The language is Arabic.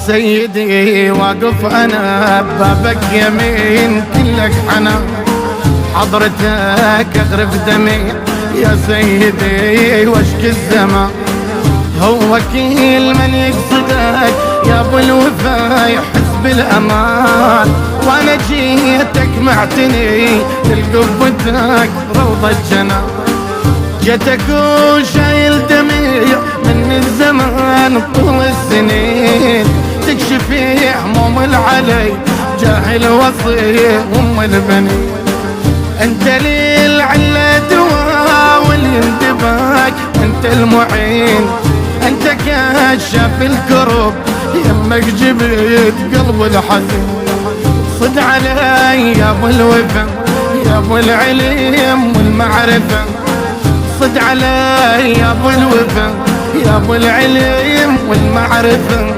سيدي واقف انا ببابك يمين كلك حنان، حضرتك اغرف دمي يا سيدي واشكي الزمان. هو كل من يقصدك يا ابو الوفا يحس بالامان، وانا جيتك معتني لقبتك روضة جنان. جيتك وشايل دميع من الزمان طول السنين، تكشفي هموم العلي جاه الوصي ام البنين. انت لي العلة دواء واليندباك انت المعين، انت كشاف الكرب يمك جبت قلب الحزين. صد علي يا ابو الوفا يا ابو العلم والمعرفة، صد علي يا ابو الوفا يا ابو العلم والمعرفة.